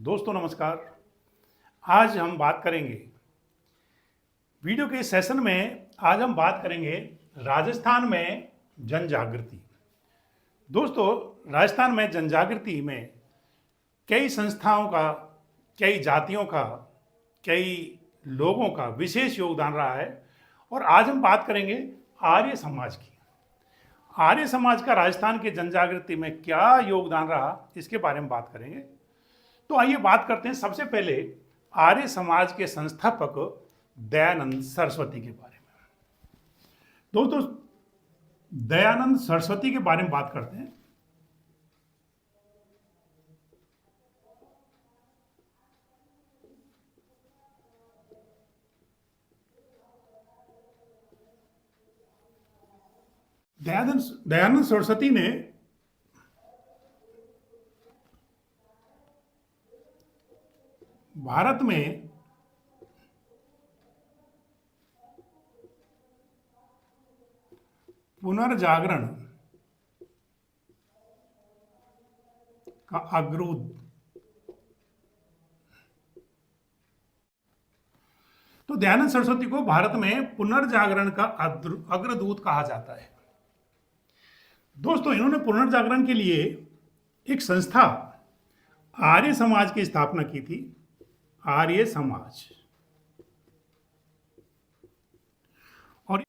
दोस्तों नमस्कार। आज हम बात करेंगे वीडियो के सेशन में। आज हम बात करेंगे राजस्थान में जन जागृति। दोस्तों, राजस्थान में जन जागृति में कई संस्थाओं का, कई जातियों का, कई लोगों का विशेष योगदान रहा है। और आज हम बात करेंगे आर्य समाज की। आर्य समाज का राजस्थान के जन जागृति में क्या योगदान रहा, इसके बारे में बात करेंगे। तो आइए बात करते हैं सबसे पहले आर्य समाज के संस्थापक दयानंद सरस्वती के बारे में। दोस्तों, दयानंद सरस्वती के बारे में बात करते हैं। दयानंद सरस्वती ने भारत में पुनर्जागरण का अग्रदूत, तो दयानंद सरस्वती को भारत में पुनर्जागरण का अग्रदूत कहा जाता है। दोस्तों, इन्होंने पुनर्जागरण के लिए एक संस्था आर्य समाज की स्थापना की थी। आर्य समाज, और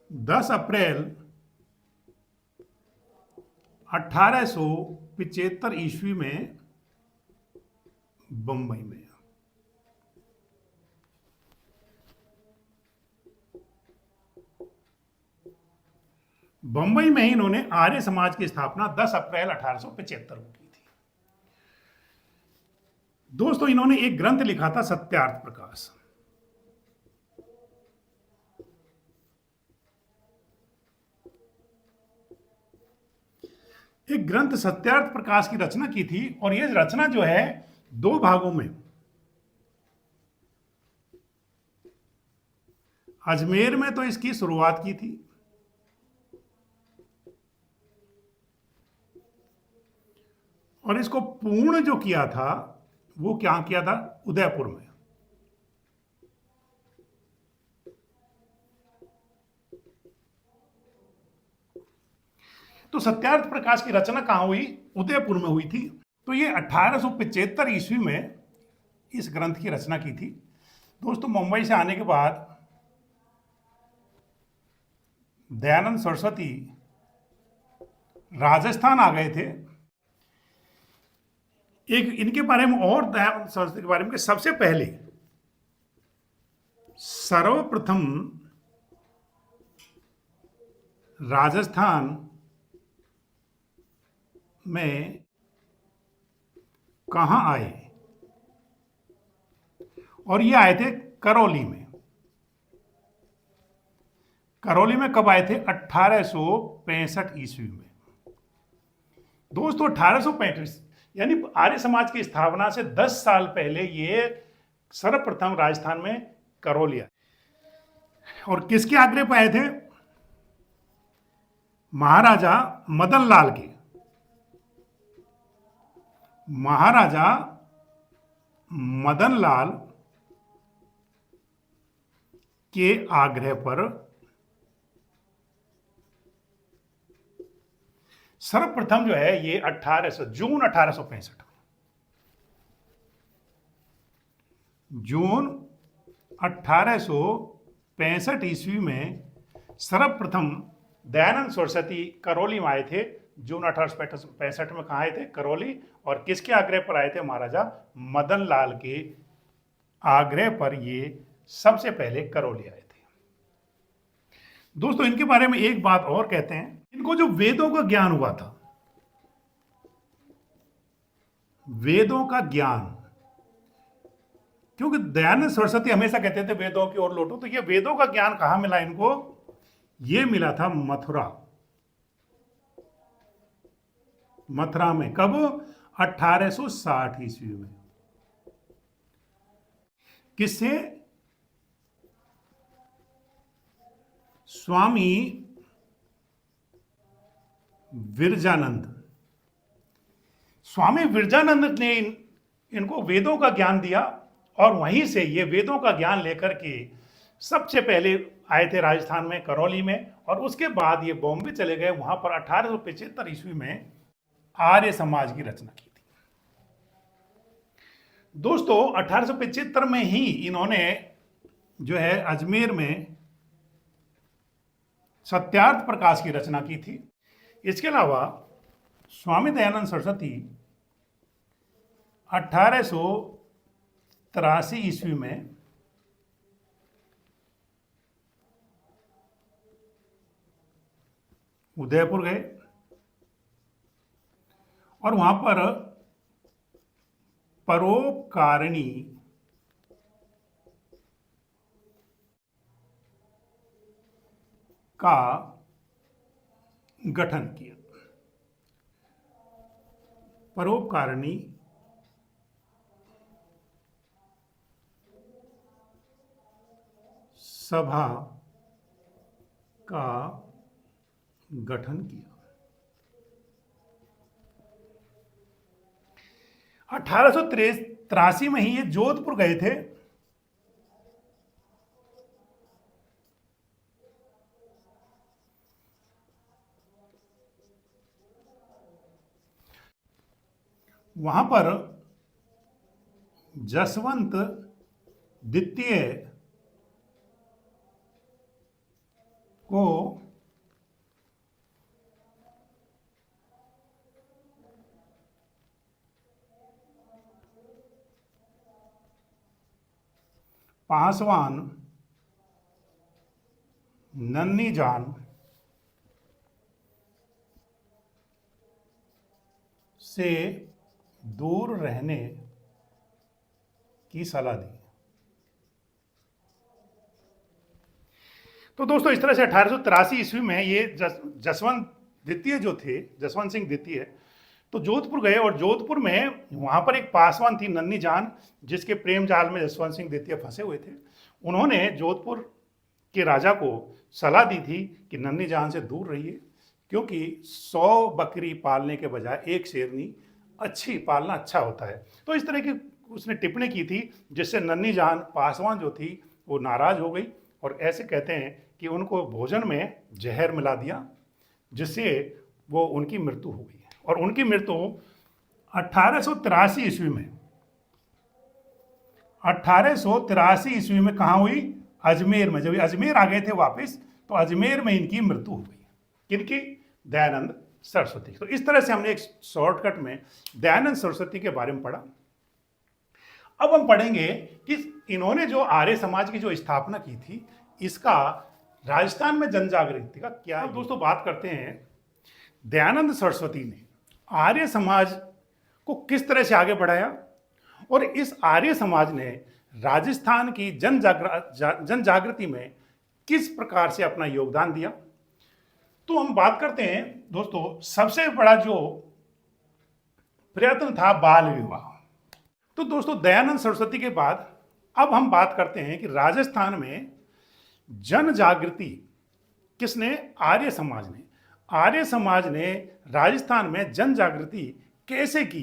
10 अप्रैल 1875 ईस्वी में बंबई में। बंबई में ही इन्होंने आर्य समाज की स्थापना 10 अप्रैल 1875 को की थी। दोस्तों, इन्होंने एक ग्रंथ लिखा था, सत्यार्थ प्रकाश। एक ग्रंथ सत्यार्थ प्रकाश की रचना की थी, और यह रचना जो है 2 भागों में। अजमेर में तो इसकी शुरुआत की थी, और इसको पूर्ण जो किया था वो क्या किया था, उदयपुर में। तो सत्यार्थ प्रकाश की रचना कहां हुई? उदयपुर में हुई थी। तो ये 1875 ईस्वी में इस ग्रंथ की रचना की थी। दोस्तों, मुंबई से आने के बाद दयानंद सरस्वती राजस्थान आ गए थे। एक इनके बारे में, और दयानंद सरस्वती के बारे में, सबसे पहले सर्वप्रथम राजस्थान में कहां आए, और ये आए थे करौली में। करौली में कब आए थे? 1865 ईस्वी में। दोस्तों, 1835 यानी आर्य समाज की स्थापना से 10 साल पहले ये सर्वप्रथम राजस्थान में करौली आए। और किसके आग्रह पर आए थे? महाराजा मदन लाल के। महाराजा मदन लाल के आग्रह पर सर्वप्रथम जो है ये जून 1865 जून 1865 ईस्वी में सर्वप्रथम दयानंद सरस्वती करौली में आए थे। जून 1865 में कहाँ आए थे? करौली। और किसके आग्रह पर आए थे? महाराजा मदन लाल के आग्रह पर ये सबसे पहले करौली आए थे। दोस्तों, इनके बारे में एक बात और कहते हैं, इनको जो वेदों का ज्ञान हुआ था, वेदों का ज्ञान, क्योंकि दयानंद सरस्वती हमेशा कहते थे वेदों की ओर लौटो, तो ये वेदों का ज्ञान कहां मिला इनको? ये मिला था मथुरा। मथुरा में कब? 1860 ईस्वी में। किससे? स्वामी विरजानंद स्वामी विरजानंद ने इनको वेदों का ज्ञान दिया और वहीं से ये वेदों का ज्ञान लेकर के सबसे पहले आए थे राजस्थान में करौली में, और उसके बाद ये बॉम्बे चले गए। वहां पर 1875 ईस्वी में आर्य समाज की रचना की थी। दोस्तों 1875 में ही इन्होंने जो है अजमेर में सत्यार्थ प्रकाश की रचना की थी। इसके अलावा स्वामी दयानंद सरस्वती 1883 ईस्वी में उदयपुर गए और वहां पर परोपकारिणी का गठन किया। परोपकारिणी सभा का गठन किया। 1883 में ही ये जोधपुर गए थे। वहां पर जसवंत द्वितीय को पासवान नन्ही जान से दूर रहने की सलाह दी। तो दोस्तों इस तरह से 1883 ईस्वी में ये जसवंत द्वितीय जो थे, जसवंत सिंह द्वितीय, तो जोधपुर गए और जोधपुर में वहां पर एक पासवान थी नन्ही जान, जिसके प्रेम जाल में जसवंत सिंह द्वितीय फंसे हुए थे। उन्होंने जोधपुर के राजा को सलाह दी थी कि नन्ही जान से दूर रहिए, क्योंकि 100 बकरी पालने के बजाय एक शेरनी अच्छी पालना अच्छा होता है। तो इस तरह की उसने टिप्पणी की थी, जिससे नन्ही जान पासवान जो थी वो नाराज हो गई और ऐसे कहते हैं कि उनको भोजन में जहर मिला दिया, जिससे वो उनकी मृत्यु हो गई। और उनकी मृत्यु 1883 ईस्वी में 1883 ईस्वी में कहाँ हुई? अजमेर में। जब अजमेर आ गए थे वापस, तो अजमेर में इनकी मृत्यु हो गई। किनकी? दयानंद सरस्वती। तो इस तरह से हमने एक शॉर्टकट में दयानंद सरस्वती के बारे में पढ़ा। अब हम पढ़ेंगे कि इन्होंने जो आर्य समाज की जो स्थापना की थी, इसका राजस्थान में जन जागृति का क्या। दोस्तों बात करते हैं दयानंद सरस्वती ने आर्य समाज को किस तरह से आगे बढ़ाया और इस आर्य समाज ने राजस्थान की जन जागृति में किस प्रकार से अपना योगदान दिया। तो हम बात करते हैं दोस्तों, सबसे बड़ा जो प्रयत्न था बाल विवाह। तो दोस्तों दयानंद सरस्वती के बाद अब हम बात करते हैं कि राजस्थान में जन जागृति किसने? आर्य समाज ने। आर्य समाज ने राजस्थान में जन जागृति कैसे की,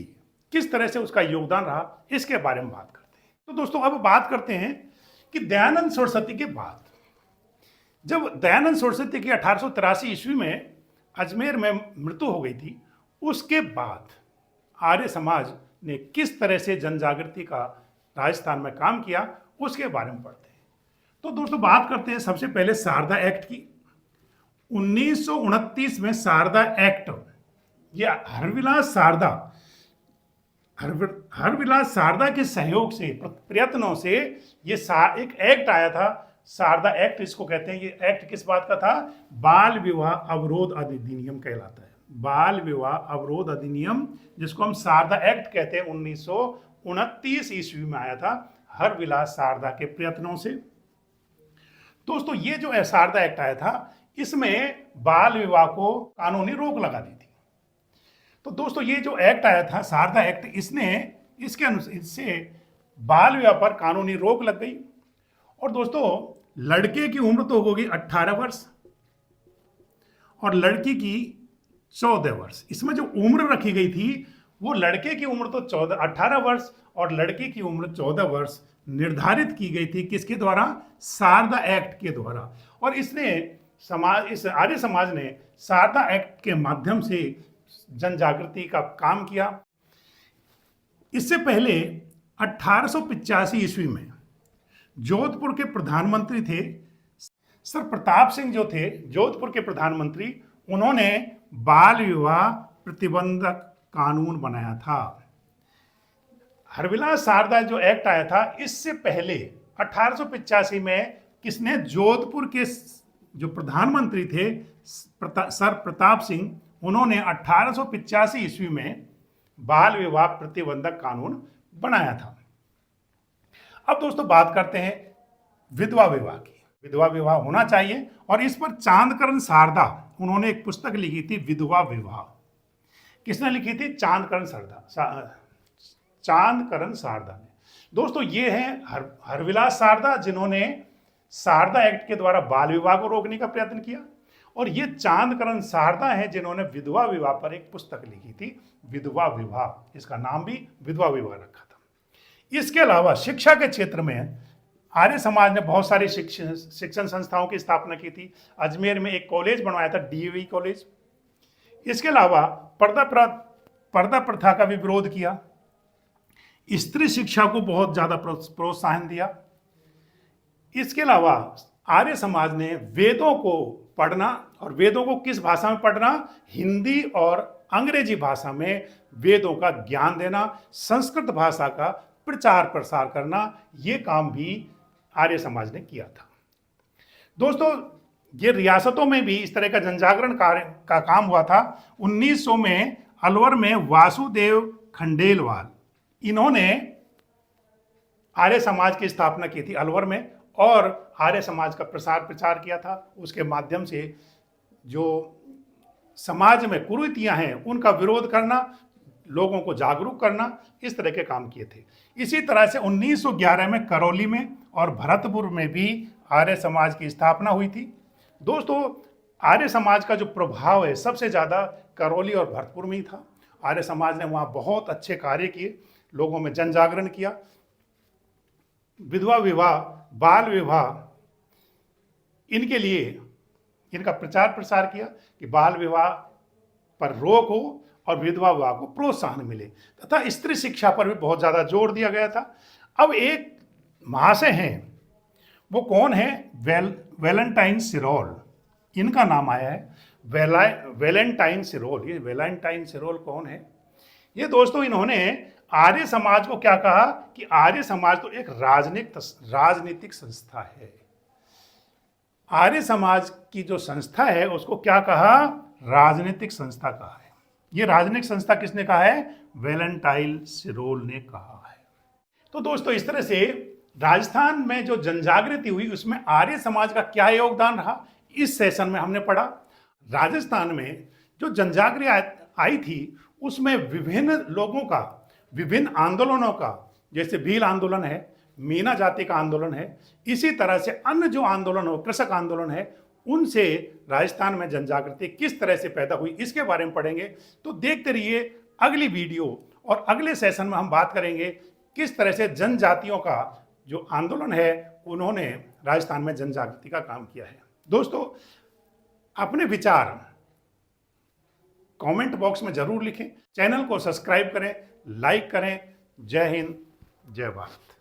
किस तरह से उसका योगदान रहा, इसके बारे में बात करते हैं। तो दोस्तों अब बात करते हैं कि दयानंद सरस्वती के बाद, जब दयानंद सरस्वती की 1883 ईस्वी में अजमेर में मृत्यु हो गई थी, उसके बाद आर्य समाज ने किस तरह से जन जागृति का राजस्थान में काम किया, उसके बारे में पढ़ते हैं। तो दोस्तों बात करते हैं सबसे पहले शारदा एक्ट की। 1929 में शारदा एक्ट, ये हरविलास शारदा के सहयोग से, प्रयत्नों से ये एक एक्ट आया था, शारदा एक्ट इसको कहते हैं। ये एक्ट किस बात का था? बाल विवाह अवरोध अधिनियम कहलाता है। बाल विवाह अवरोध अधिनियम, जिसको हम शारदा एक्ट कहते हैं, 1929 ईस्वी में आया था हरविलास शारदा के प्रयत्नों से। दोस्तों ये जो शारदा एक्ट आया था, इसमें बाल विवाह को कानूनी रोक लगा दी थी। तो दोस्तों ये जो एक्ट आया था शारदा एक्ट, इससे बाल विवाह पर कानूनी रोक लग गई। और दोस्तों लड़के की उम्र तो होगी 18 वर्ष और लड़की की 14 वर्ष। इसमें जो उम्र रखी गई थी वो लड़के की उम्र तो 18 वर्ष और लड़के की उम्र 14 वर्ष निर्धारित की गई थी। किसके द्वारा? शारदा एक्ट के द्वारा। और इस आर्य समाज ने शारदा एक्ट के माध्यम से जन जागृति का काम किया। इससे पहले 1885 ईस्वी में जोधपुर के प्रधानमंत्री थे सर प्रताप सिंह, जो थे जोधपुर के प्रधानमंत्री, उन्होंने बाल विवाह प्रतिबंधक कानून बनाया था। हरविलास शारदा जो एक्ट आया था, इससे पहले 1885 में किसने? जोधपुर के जो प्रधानमंत्री थे सर प्रताप सिंह, उन्होंने 1885 ईस्वी में बाल विवाह प्रतिबंधक कानून बनाया था। अब दोस्तों बात करते हैं विधवा विवाह की। विधवा विवाह होना चाहिए, और इस पर चांदकरण शारदा, उन्होंने एक पुस्तक लिखी थी विधवा विवाह। किसने लिखी थी? चांदकरण शारदा ने। दोस्तों ये हैं हरविलास शारदा, जिन्होंने शारदा एक्ट के द्वारा बाल विवाह को रोकने का प्रयत्न किया, और ये चांदकरण शारदा हैं जिन्होंने विधवा विवाह पर एक पुस्तक लिखी थी विधवा विवाह। इसका नाम भी विधवा विवाह रखा था। इसके अलावा शिक्षा के क्षेत्र में आर्य समाज ने बहुत सारी शिक्षण संस्थाओं की स्थापना की थी। अजमेर में एक कॉलेज बनवाया था, डीएवी कॉलेज। इसके अलावा पर्दा प्रथा का भी विरोध किया, स्त्री शिक्षा को बहुत ज्यादा प्रोत्साहन दिया। इसके अलावा आर्य समाज ने वेदों को पढ़ना, और वेदों को किस भाषा में पढ़ना? हिंदी और अंग्रेजी भाषा में वेदों का ज्ञान देना, संस्कृत भाषा का प्रचार प्रसार करना, ये काम भी आर्य समाज ने किया था। दोस्तों ये रियासतों में भी इस तरह का जनजागरण कार्य का काम हुआ था। 1900 में अलवर में वासुदेव खंडेलवाल, इन्होंने आर्य समाज की स्थापना की थी अलवर में, और आर्य समाज का प्रसार प्रचार किया था। उसके माध्यम से जो समाज में कुरीतियां हैं उनका विरोध करना, लोगों को जागरूक करना, इस तरह के काम किए थे। इसी तरह से 1911 में करौली में और भरतपुर में भी आर्य समाज की स्थापना हुई थी। दोस्तों आर्य समाज का जो प्रभाव है सबसे ज़्यादा करौली और भरतपुर में ही था। आर्य समाज ने वहाँ बहुत अच्छे कार्य किए, लोगों में जन जागरण किया। विधवा विवाह, बाल विवाह, इनके लिए इनका प्रचार प्रसार किया कि बाल विवाह पर रोक हो और विधवा विवाह को प्रोत्साहन मिले, तथा स्त्री शिक्षा पर भी बहुत ज़्यादा जोर दिया गया था। अब एक महाशय हैं, वो कौन है? वैलेंटाइन सिरोल, इनका नाम आया है वैलेंटाइन सिरोल। ये वैलेंटाइन सिरोल कौन है? ये दोस्तों इन्होंने आर्य समाज को क्या कहा कि आर्य समाज तो एक राजनीतिक संस्था है। आर्य समाज की जो संस्था है उसको क्या कहा? राजनीतिक संस्था कहा है। ये राजनीतिक संस्था किसने कहा है? वैलेंटाइन सिरोल ने कहा है। तो दोस्तों इस तरह से राजस्थान में जो जनजागृति हुई उसमें आर्य समाज का क्या योगदान रहा, इस सेशन में हमने पढ़ा। राजस्थान में जो जनजागृति आई थी उसमें विभिन्न लोगों का, विभिन्न आंदोलनों का, जैसे भील आंदोलन है, मीना जाति का आंदोलन है, इसी तरह से अन्य जो आंदोलन हो, कृषक आंदोलन है, उनसे राजस्थान में जनजागृति किस तरह से पैदा हुई, इसके बारे में पढ़ेंगे। तो देखते रहिए अगली वीडियो, और अगले सेशन में हम बात करेंगे किस तरह से जनजातियों का जो आंदोलन है उन्होंने राजस्थान में जनजागृति का काम किया है। दोस्तों अपने विचार कमेंट बॉक्स में जरूर लिखें, चैनल को सब्सक्राइब करें, लाइक करें। जय हिंद, जय भारत।